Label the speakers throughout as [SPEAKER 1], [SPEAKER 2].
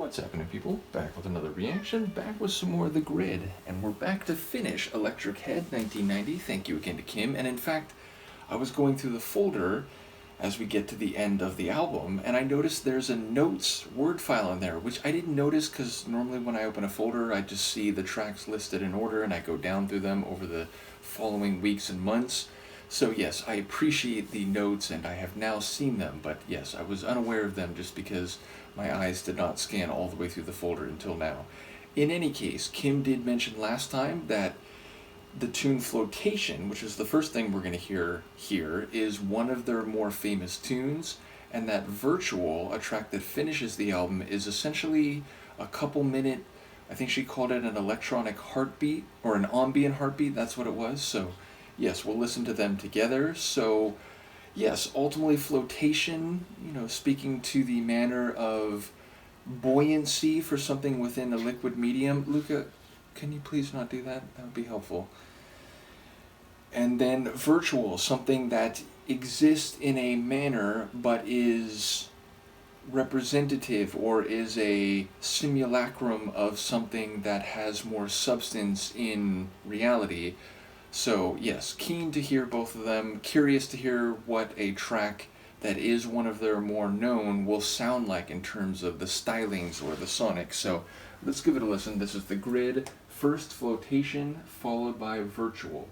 [SPEAKER 1] What's happening, people? Back with another reaction, back with some more of The Grid, and we're back to finish Electric Head 1990. Thank you again to Kim, and in fact, I was going through the folder as we get to the end of the album, and I noticed there's a notes word file in there, which I didn't notice because normally when I open a folder, I just see the tracks listed in order and I go down through them over the following weeks and months. So yes, I appreciate the notes and I have now seen them, but yes, I was unaware of them just because my eyes did not scan all the way through the folder until now. In any case, Kim did mention last time that the tune Flotation, which is the first thing we're going to hear here, is one of their more famous tunes, and that Virtual, a track that finishes the album, is essentially a couple minute, I think she called it an electronic heartbeat, or an ambient heartbeat, that's what it was. So yes, we'll listen to them together. So yes, ultimately Flotation, speaking to the manner of buoyancy for something within a liquid medium. Luca, can you please not do that? That would be helpful. And then Virtual, something that exists in a manner but is representative or is a simulacrum of something that has more substance in reality. So yes, keen to hear both of them, curious to hear what a track that is one of their more known will sound like in terms of the stylings or the sonics. So let's give it a listen. This is The Grid, first Flotation, followed by Virtual.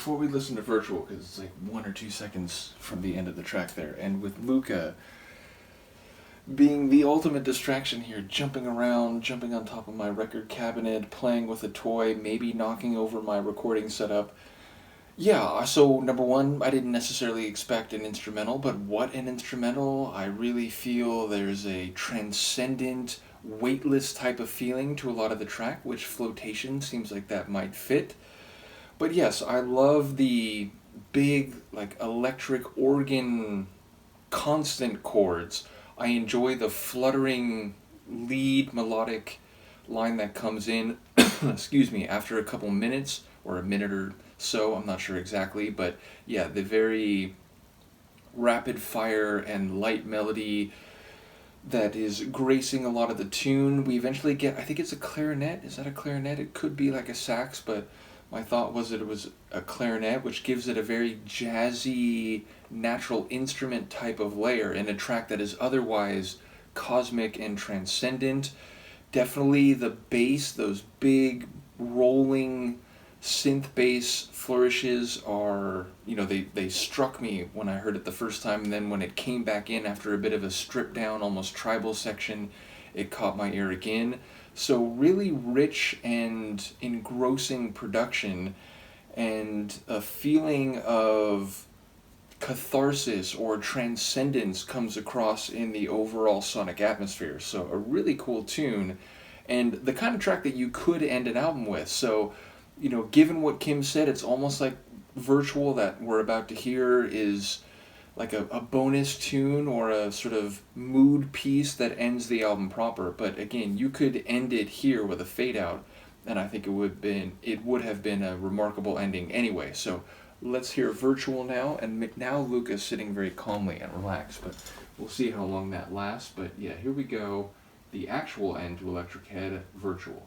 [SPEAKER 1] before we listen to Virtual, because it's like 1 or 2 seconds from the end of the track there, and with Luca being the ultimate distraction here, jumping around, jumping on top of my record cabinet, playing with a toy, maybe knocking over my recording setup. Yeah, so number one, I didn't necessarily expect an instrumental, but what an instrumental. I really feel there's a transcendent, weightless type of feeling to a lot of the track, which Flotation seems like that might fit. But yes, I love the big, like, electric organ constant chords. I enjoy the fluttering lead melodic line that comes in, excuse me, after a couple minutes, or a minute or so, I'm not sure exactly, but yeah, the very rapid fire and light melody that is gracing a lot of the tune. We eventually get, I think it's a clarinet. Is that a clarinet? It could be like a sax, but my thought was that it was a clarinet, which gives it a very jazzy, natural instrument type of layer in a track that is otherwise cosmic and transcendent. Definitely the bass, those big rolling synth bass flourishes are, they struck me when I heard it the first time, and then when it came back in after a bit of a stripped down, almost tribal section, it caught my ear again. So really rich and engrossing production, and a feeling of catharsis or transcendence comes across in the overall sonic atmosphere. So a really cool tune, and the kind of track that you could end an album with. So, given what Kim said, it's almost like Virtual that we're about to hear is like a bonus tune or a sort of mood piece that ends the album proper. But again, you could end it here with a fade out, and I think it would have been a remarkable ending anyway. So let's hear Virtual now, and now Luca's sitting very calmly and relaxed, but we'll see how long that lasts. But yeah, here we go, the actual end to Electric Head, Virtual.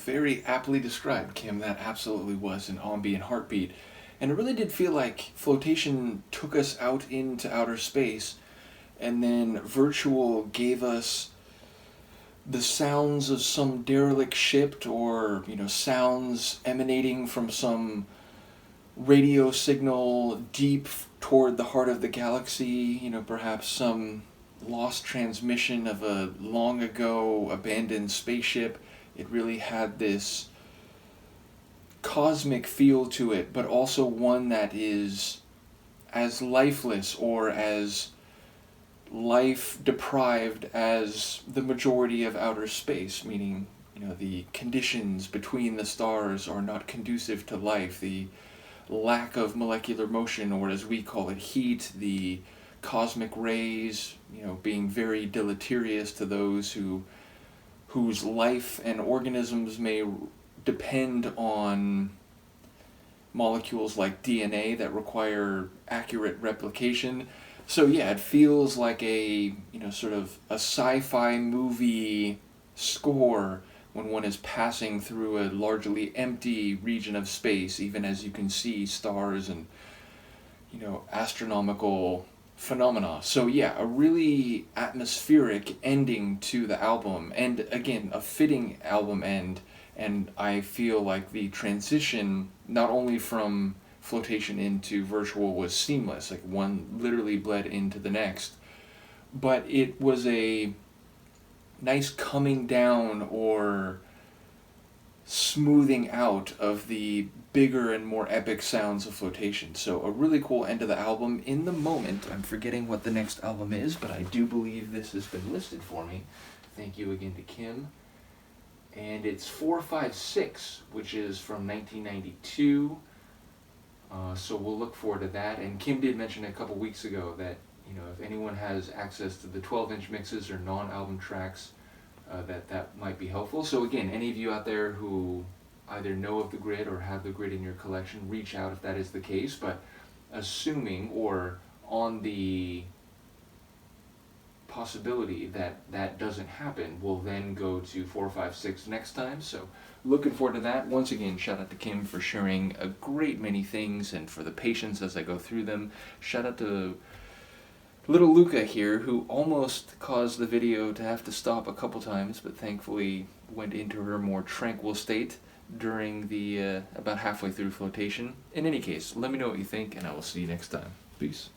[SPEAKER 1] Very aptly described, Kim. That absolutely was an ambient heartbeat. And it really did feel like Flotation took us out into outer space, and then Virtual gave us the sounds of some derelict ship, or, sounds emanating from some radio signal deep toward the heart of the galaxy, perhaps some lost transmission of a long ago abandoned spaceship. It really had this cosmic feel to it, but also one that is as lifeless or as life deprived as the majority of outer space, meaning, the conditions between the stars are not conducive to life. The lack of molecular motion, or as we call it, heat, the cosmic rays, being very deleterious to those whose life and organisms may depend on molecules like DNA that require accurate replication. So yeah, it feels like a, sort of a sci-fi movie score when one is passing through a largely empty region of space, even as you can see stars and, astronomical phenomena. So yeah, a really atmospheric ending to the album, and again, a fitting album end. And I feel like the transition, not only from Flotation into Virtual, was seamless, like one literally bled into the next, but it was a nice coming down or smoothing out of the bigger and more epic sounds of Flotation. So a really cool end to the album. In the moment, I'm forgetting what the next album is, but I do believe this has been listed for me. Thank you again to Kim. And it's 456, which is from 1992. So we'll look forward to that. And Kim did mention a couple weeks ago that, if anyone has access to the 12-inch mixes or non-album tracks, that might be helpful. So again, any of you out there who either know of the grid or have the grid in your collection, reach out if that is the case. But assuming, or on the possibility that that doesn't happen, we'll then go to 456 next time. So looking forward to that. Once again, shout out to Kim for sharing a great many things and for the patience as I go through them. Shout out to little Luca here, who almost caused the video to have to stop a couple times, but thankfully went into her more tranquil state during the about halfway through Flotation. In any case, let me know what you think, and I will see you next time. Peace.